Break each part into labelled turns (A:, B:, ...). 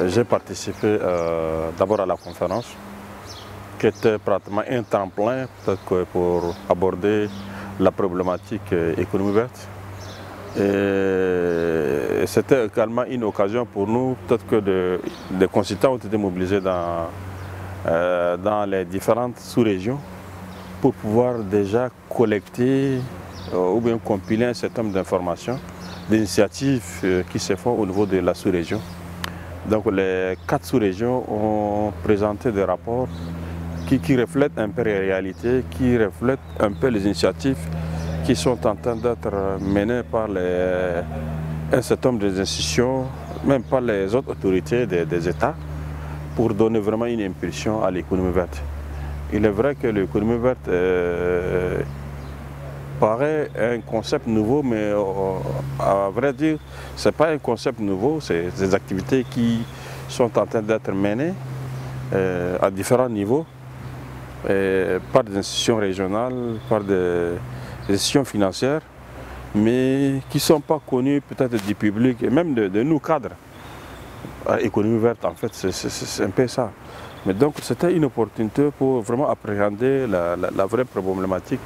A: j'ai participé d'abord à la conférence, qui était pratiquement un tremplin pour aborder la problématique économie verte. Et c'était également une occasion pour nous, peut-être que des consultants ont été mobilisés dans les différentes sous-régions pour pouvoir déjà collecter ou bien compiler un certain nombre d'informations, d'initiatives qui se font au niveau de la sous-région. Donc les 4 sous-régions ont présenté des rapports qui reflètent un peu les réalités, qui reflètent un peu les initiatives qui sont en train d'être menées par un certain nombre d'institutions, même par les autres autorités des États, pour donner vraiment une impulsion à l'économie verte. Il est vrai que l'économie verte paraît un concept nouveau, mais à vrai dire, ce n'est pas un concept nouveau, c'est des activités qui sont en train d'être menées à différents niveaux, par des institutions régionales, par des institutions financières, mais qui ne sont pas connues peut-être du public et même de nous cadres. Économie verte, en fait, c'est un peu ça. Mais donc c'était une opportunité pour vraiment appréhender la vraie problématique,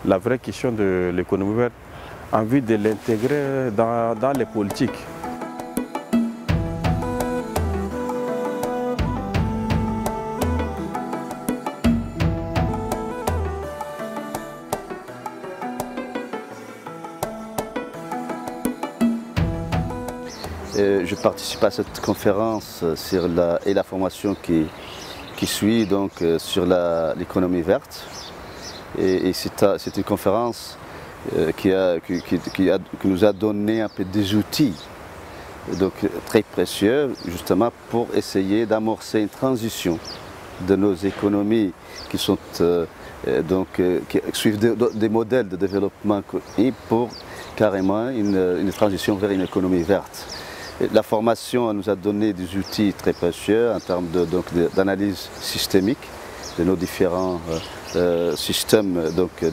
A: la vraie question de l'économie verte, en vue de l'intégrer dans les politiques.
B: Je participe à cette conférence sur la formation qui suit donc sur l'économie verte. Et c'est une conférence qui nous a donné un peu des outils donc, très précieux justement pour essayer d'amorcer une transition de nos économies qui sont qui suivent des modèles de développement et pour carrément une transition vers une économie verte. La formation nous a donné des outils très précieux en termes d'analyse systémique de nos différents systèmes, donc qu'il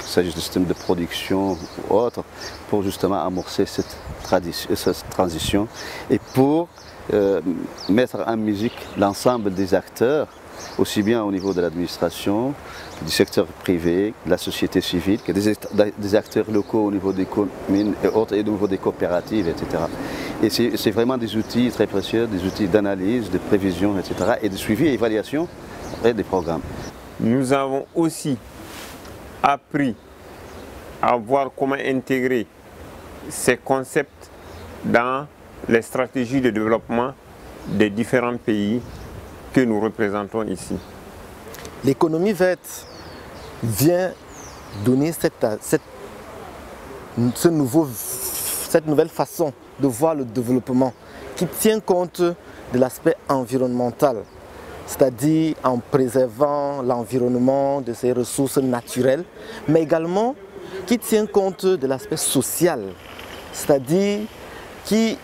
B: s'agisse de systèmes de production ou autres, pour justement amorcer cette transition et pour mettre en musique l'ensemble des acteurs, aussi bien au niveau de l'administration, du secteur privé, de la société civile, que des acteurs locaux au niveau des communes et autres, et au niveau des coopératives, etc. Et c'est vraiment des outils très précieux, des outils d'analyse, de prévision, etc. et de suivi et évaluation des programmes.
C: Nous avons aussi appris à voir comment intégrer ces concepts dans les stratégies de développement des différents pays que nous représentons ici.
D: L'économie verte vient donner cette nouvelle façon de voir le développement qui tient compte de l'aspect environnemental, c'est-à-dire en préservant l'environnement de ses ressources naturelles, mais également qui tient compte de l'aspect social, c'est-à-dire qui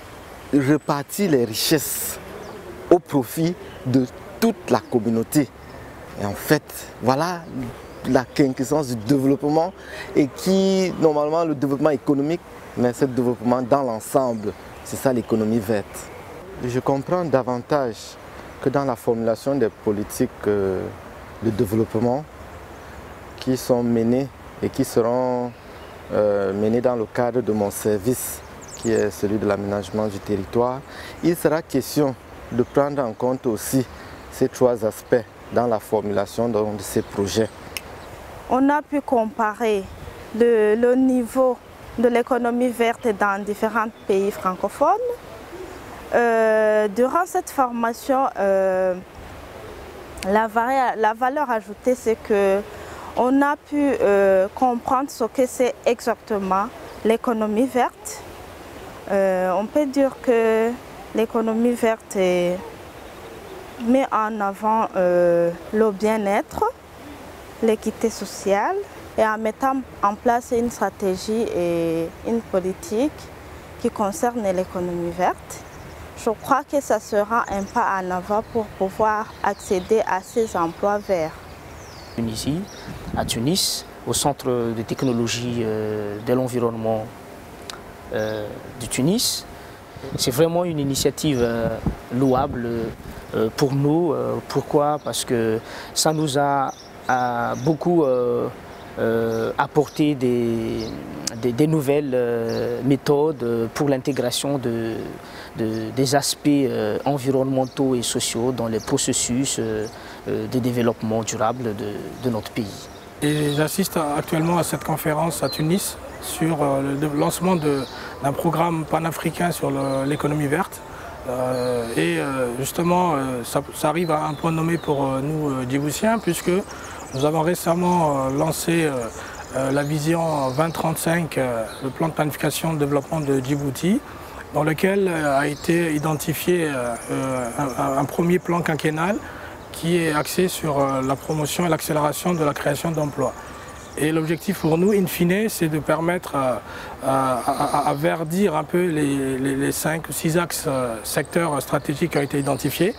D: répartit les richesses au profit de toute la communauté. Et en fait, voilà la quintessence du développement et qui, normalement, le développement économique, mais ce développement dans l'ensemble, c'est ça l'économie verte. Je comprends davantage que dans la formulation des politiques de développement qui sont menées et qui seront menées dans le cadre de mon service, qui est celui de l'aménagement du territoire, il sera question de prendre en compte aussi ces 3 aspects dans la formulation de ces projets.
E: On a pu comparer le niveau de l'économie verte dans différents pays francophones. Durant cette formation, la valeur ajoutée, c'est qu'on a pu comprendre ce que c'est exactement l'économie verte. On peut dire que l'économie verte met en avant le bien-être, l'équité sociale et en mettant en place une stratégie et une politique qui concerne l'économie verte. Je crois que ça sera un pas en avant pour pouvoir accéder à ces emplois verts.
F: Ici, à Tunis, au Centre de technologie de l'environnement de Tunis, c'est vraiment une initiative louable pour nous. Pourquoi? Parce que ça nous a beaucoup apporté des nouvelles méthodes pour l'intégration des aspects environnementaux et sociaux dans les processus de développement durable de notre pays.
G: Et j'assiste actuellement à cette conférence à Tunis sur le lancement d'un programme panafricain sur l'économie verte. Justement, ça arrive à un point nommé pour nous Djiboutiens, puisque nous avons récemment lancé la vision 2035, le plan de planification de développement de Djibouti, dans lequel a été identifié un premier plan quinquennal qui est axé sur la promotion et l'accélération de la création d'emplois. Et l'objectif pour nous, in fine, c'est de permettre à verdir un peu les 5 ou 6 axes secteurs stratégiques qui ont été identifiés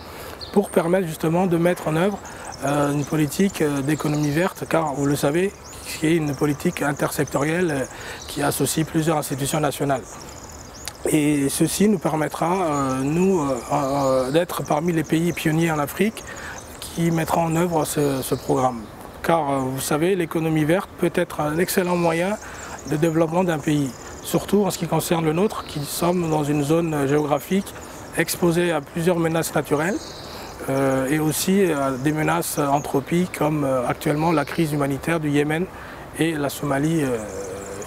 G: pour permettre justement de mettre en œuvre une politique d'économie verte, car vous le savez, qui est une politique intersectorielle qui associe plusieurs institutions nationales. Et ceci nous permettra, d'être parmi les pays pionniers en Afrique qui mettront en œuvre ce programme. Car vous savez, l'économie verte peut être un excellent moyen de développement d'un pays, surtout en ce qui concerne le nôtre, qui sommes dans une zone géographique exposée à plusieurs menaces naturelles et aussi à des menaces anthropiques comme actuellement la crise humanitaire du Yémen et la Somalie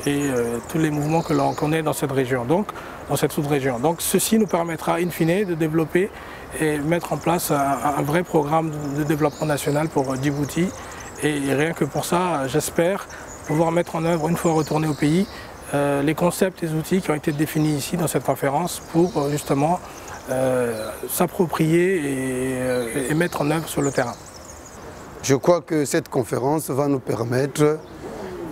G: et tous les mouvements que l'on connaît dans cette région, donc dans cette sous-région. Donc ceci nous permettra in fine de développer et mettre en place un vrai programme de développement national pour Djibouti. Et rien que pour ça, j'espère pouvoir mettre en œuvre, une fois retourné au pays, les concepts et outils qui ont été définis ici dans cette conférence pour justement s'approprier et mettre en œuvre sur le terrain.
H: Je crois que cette conférence va nous permettre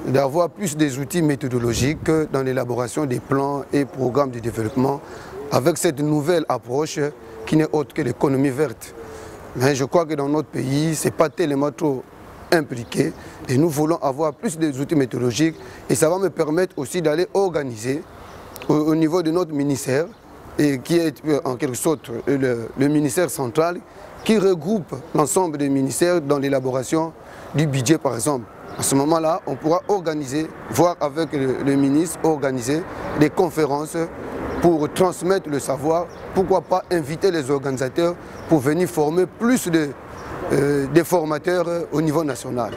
H: d'avoir plus des outils méthodologiques dans l'élaboration des plans et programmes de développement avec cette nouvelle approche qui n'est autre que l'économie verte. Mais je crois que dans notre pays, ce n'est pas tellement trop impliqué et nous voulons avoir plus des outils méthodologiques et ça va me permettre aussi d'aller organiser au niveau de notre ministère et qui est en quelque sorte le ministère central qui regroupe l'ensemble des ministères dans l'élaboration du budget par exemple. À ce moment-là, on pourra organiser, voire avec le ministre, organiser des conférences pour transmettre le savoir, pourquoi pas inviter les organisateurs pour venir former plus des formateurs au niveau national.